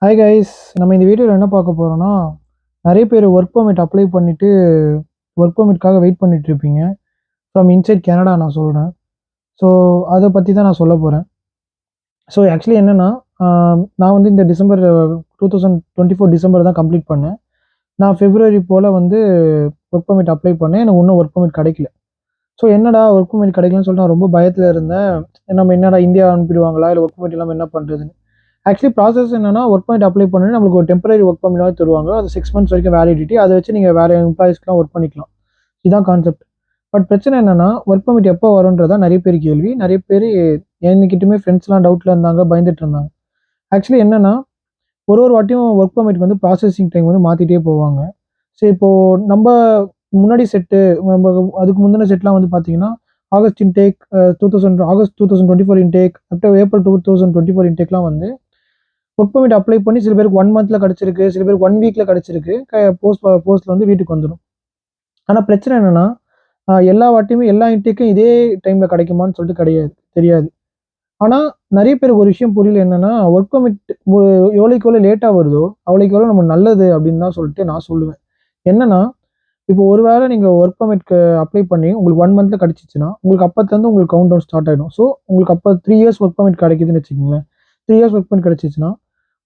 Hi guys, நம்ம இந்த வீடியோவில் என்ன பார்க்க போகிறோம்னா, நிறைய பேர் ஒர்க் பெர்மிட் அப்ளை பண்ணிவிட்டு ஒர்க் பெர்மிட்காக வெயிட் பண்ணிட்டு இருப்பீங்க. ஃப்ரம் இன்சைட் கனடா நான் சொல்கிறேன். ஸோ அதை பற்றி தான் நான் சொல்ல போகிறேன். ஸோ ஆக்சுவலி என்னென்னா, நான் வந்து இந்த டிசம்பர் 2024 டிசம்பர் தான் கம்ப்ளீட் பண்ணேன். நான் பிப்ரவரி போல் வந்து ஒர்க் பெர்மிட் அப்ளை பண்ணேன். எனக்கு இன்னும் ஒர்க் பெர்மிட் கிடைக்கல. ஸோ என்னடா ஒர்க் பெர்மிட் கிடைக்கலன்னு சொல்லிட்டு நான் ரொம்ப பயத்தில் இருந்தேன். நம்ம என்னடா இந்தியா அனுப்பிடுவாங்களா, இல்லை ஒர்க் பெர்மிட் இல்லாமல் என்ன பண்ணுறதுன்னு. ஆக்சுவலி ப்ராசஸ் என்னன்னா, ஒர்க் பெர்மிட் அப்ளை பண்ணி நம்மளுக்கு ஒரு டெம்பரரி ஒர்க் பெர்மிட் தருவாங்க. அது 6 மந்த்ஸ் வரைக்கும் வேலிடிட்டி. அதை வச்சு நீங்கள் வேறு எம்ப்ளாயிஸ்க்குலாம் ஒர்க் பண்ணிக்கலாம். இதுதான் கான்செப்ட். பட் பிரச்சனை என்னன்னா, ஒர்க் பெர்மிட் எப்போ வரும்ன்றதா நிறைய பேர் கேள்வி. நிறைய பேர் என்கிட்டயுமே ஃப்ரெண்ட்ஸ்லாம் டவுட்டில் இருந்தாங்க, பயந்துட்டு இருந்தாங்க. ஆக்சுவலி என்னன்னா, ஒரு வாட்டியும் ஒர்க் பெர்மிட் வந்து ப்ராசஸிங் டைம் வந்து மாற்றிட்டே போவாங்க. ஸோ இப்போது நம்ம முன்னாடி செட்டு, நம்ம அதுக்கு முந்தின செட்லாம் வந்து பார்த்தீங்கன்னா, August intake 2000 August 2024 intake, April 2024 இன்டேக்லாம் வந்து ஒர்க் பெர்மிட் அப்ளை பண்ணி சில பேருக்கு 1 மந்த்ல கிடைச்சிருக்கு, சில பேருக்கு 1 வீக்ல கிடைச்சிருக்கு. போஸ்ட்ல வந்து வீட்டுக்கு வந்துடும். ஆனா பிரச்சனை என்னன்னா, எல்லா வாட்டியுமே எல்லா இன்டேக்கும் இதே டைம்ல கிடைக்குமான்னு சொல்லிட்டு தெரியாது. ஆனா நிறைய பேருக்கு ஒரு விஷயம் புரியல. என்னன்னா, ஒர்க் பெர்மிட் எவ்வளோக்கு எவ்வளோ லேட்டா வருதோ அவ்வளோக்கு எவ்வளோ நம்ம நல்லது அப்படின்னு தான் சொல்லிட்டு நான் சொல்லுவேன். என்னன்னா, இப்போ ஒரு வேளை நீங்க ஒர்க் பெர்மிட்க்கு அப்ளை பண்ணி உங்களுக்கு 1 மந்த்ல கிடைச்சிச்சுன்னா, உங்களுக்கு அப்பத்துலருந்து உங்களுக்கு கவுண்ட் டவுன் ஸ்டார்ட் ஆயிடும். ஸோ உங்களுக்கு அப்போ 3 இயர்ஸ் ஒர்க் பெர்மிட் கிடைக்குதுன்னு வச்சுக்கோங்களேன். 3 இயர்ஸ் ஒர்க் பெர்மிட் கிடைச்சிச்சுன்னா,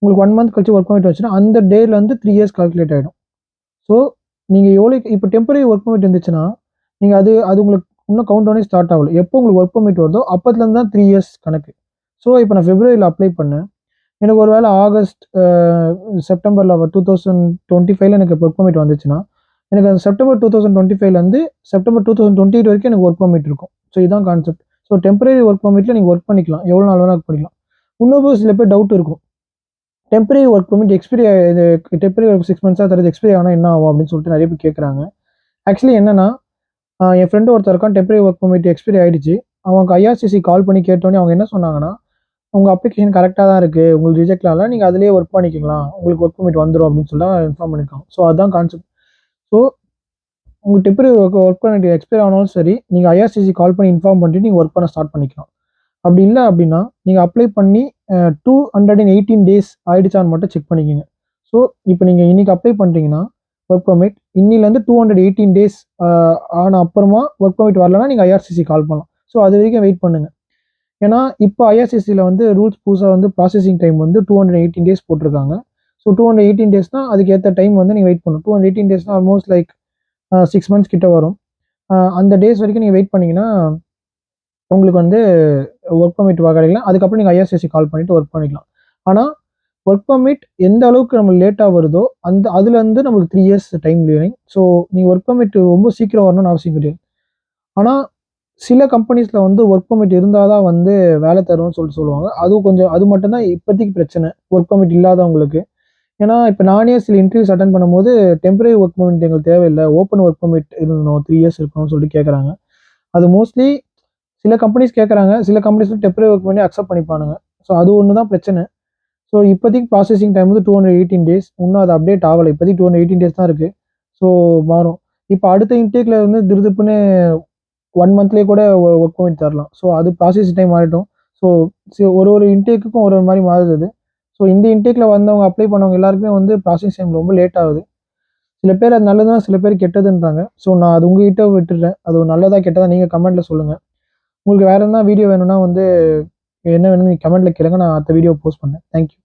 உங்களுக்கு 1 மந்த் கழிச்சு ஒர்க் பெர்மிட் வந்துச்சுன்னா, அந்த டேலேருந்து 3 இயர்ஸ் கால்குலேட் ஆயிடும். ஸோ நீங்க எவ்வளோக்கு இப்போ டெம்பரரி ஒர்க் பெர்மிட் இருந்துச்சுன்னா, நீங்க அது அது உங்களுக்கு இன்னும் கவுண்ட் டவுனே ஸ்டார்ட் ஆகல. எப்போ உங்களுக்கு ஒர்க் பெர்மிட் வருதோ அப்பத்துலருந்து தான் 3 இயர்ஸ் கணக்கு. ஸோ இப்போ நான் பிப்ரவரியில அப்ளை பண்ணேன். எனக்கு ஒரு வேளை ஆகஸ்ட் செப்டம்பர்ல 2025ல எனக்கு ஒர்க் பெர்மிட் வந்துச்சுன்னா, எனக்கு அந்த செப்டம்பர் 2025லேருந்து செப்டம்பர் 2028 வரைக்கும் எனக்கு ஒர்க் பெர்மிட் இருக்கும். ஸோ இதுதான் கான்செப்ட். ஸோ டெம்பரரி ஒர்க் பெர்மிட்ல நீங்க ஒர்க் பண்ணிக்கலாம். எவ்வளோ நாள் வேணா ஒர்க் பண்ணிக்கலாம். இன்னும் சில பேர் டவுட் இருக்கும். டெம்பரரி ஒர்க் பெர்மிட் எக்ஸ்பைரி இது டெம்பரரி ஒர்க் 6 மந்த்ஸா தருது, எக்ஸ்பைரி ஆனா என்ன ஆகும் அப்படின்னு சொல்லிட்டு நிறைய பேர் கேட்குறாங்க. ஆக்சுவலி என்னன்னா, என் ஃப்ரெண்ட் ஒருத்தர் இருக்கான், டெம்பரரி ஒர்க் பெர்மிட் எக்ஸ்பைரி ஆயிடுச்சு. அவங்க ஐஆர்சிசி கால் பண்ணி கேட்டோன்னே அவங்க என்ன சொன்னாங்கன்னா, உங்க அப்ளிகேஷன் கரெக்ட்டா தான் இருக்கு. உங்களுக்கு ரிஜெக்ட் ஆகல. நீங்க அதிலேயே ஒர்க் பண்ணிக்கலாம். உங்களுக்கு ஒர்க் பெர்மிட் வந்துரும் அப்படின்னு சொல்லி இன்ஃபார்ம் பண்ணியிருக்காங்க. ஸோ அதான் கான்செப்ட். ஸோ உங்க டெம்பரரி ஒர்க் பெர்மிட் எக்ஸ்பைரி ஆனாலும் சரி, நீங்க ஐஆர்சிசி கால் பண்ணி இன்ஃபார்ம் பண்ணிட்டு நீங்க ஒர்க் பண்ண ஸ்டார்ட் பண்ணிக்கலாம். அப்படி இல்ல அப்படின்னா, நீங்க அப்ளை பண்ணி 218 டேஸ் ஆயிடுச்சான்னு மட்டும் செக் பண்ணிக்கங்க. ஸோ இப்போ நீங்க இன்னைக்கு அப்ளை பண்றீங்கன்னா, ஒர்க் பெர்மிட் இன்னிலேருந்து 218 டேஸ் ஆன அப்புறமா ஒர்க் பெர்மிட் வரலன்னா நீங்க ஐஆர்சிசி கால் பண்ணலாம். ஸோ அது வரைக்கும் வெயிட் பண்ணுங்க. ஏன்னா இப்போ ஐஆர்சிசில வந்து ரூல்ஸ் புதுசா வந்து ப்ராசஸிங் டைம் வந்து 218 டேஸ் போட்டிருக்காங்க. ஸோ 218 டேஸ்னா அதுக்கு ஏத்த டைம் வந்து நீங்க வெயிட் பண்ணணும். 218 டேஸ்னா ஆல்மோஸ்ட் லைக் 6 மந்த்ஸ் கிட்ட வரும். அந்த டேஸ் வரைக்கும் நீங்க வெயிட் பண்ணீங்கன்னா, உங்களுக்கு வந்து ஒர்க் பெர்மிட் கிடைக்கலாம். அதுக்கப்புறம் நீங்க ஐஆர்சிசி கால் பண்ணிட்டு ஒர்க் பண்ணிக்கலாம். ஆனா ஒர்க் பெர்மிட் எந்த அளவுக்கு நம்ம லேட்டா வருதோ, அதுலேருந்து நமக்கு 3 இயர்ஸ் டைம் லிமிட். ஸோ நீங்க ஒர்க் பெர்மிட் ரொம்ப சீக்கிரம் வரணும்னு அவசியம் கிடையாது. ஆனா சில கம்பெனிஸ்ல வந்து ஒர்க் பெர்மிட் இருந்தா தான் வந்து வேலை தரும்னு சொல்லுவாங்க. அதுவும் கொஞ்சம் அது மட்டும் தான் இப்போதைக்கு பிரச்சனை. ஒர்க் பெர்மிட் இல்லாதவங்களுக்கு. ஏன்னா இப்போ நானே சில இன்டர்வியூஸ் அட்டெண்ட் பண்ணும்போது டெம்பரரி ஒர்க் பெர்மிட் எங்களுக்கு தேவையில்ல. ஓப்பன் ஒர்க் பெர்மிட் இருக்கணும். 3 இயர்ஸ் இருக்கணும்னு சொல்லிட்டு கேட்குறாங்க. அது மோஸ்ட்லி சில கம்பெனிஸ் கேட்குறாங்க. சில கம்பெனிஸ்ல டெம்பரரி ஒர்க் பண்ணி அக்செப்ட் பண்ணிப்பானுங்க. ஸோ அது ஒண்ணு தான் பிரச்சனை. ஸோ இப்போதைக்கு ப்ராசஸிங் டைம் வந்து 218 டேஸ். இன்னும் அது அப்டேட் ஆகல. இப்போதைக்கு 218 டேஸ் தான் இருக்கு. ஸோ மாறும். இப்போ அடுத்த இன்டேக்ல வந்து திடுதிப்புன்னு 1 மந்த்லேயே கூட ஒர்க் பெர்மிட் தரலாம். ஸோ அது ப்ராசஸ் டைம் மாறிடும். ஸோ ஒரு இன்டேக்குக்கும் ஒரு மாதிரி மாறுது அது. ஸோ இந்த இன்டேக்ல வந்தவங்க அப்ளை பண்ணவங்க எல்லாருக்குமே வந்து ப்ராசஸ் டைம் ரொம்ப லேட் ஆகுது. சில பேர் அது நல்லதுதான், சில பேர் கெட்டதுன்றாங்க. ஸோ நான் அது உங்ககிட்ட விட்டுடுறேன். அது நல்லதா கெட்டதா நீங்க கமெண்ட்ல சொல்லுங்க. உங்களுக்கு வேற எதனா வீடியோ வேணும்னா வந்து என்ன வேணும்னு நீங்க கமெண்ட்ல கேளுங்க. நான் அடுத்த வீடியோ போஸ்ட் பண்ணேன். தேங்க்யூ.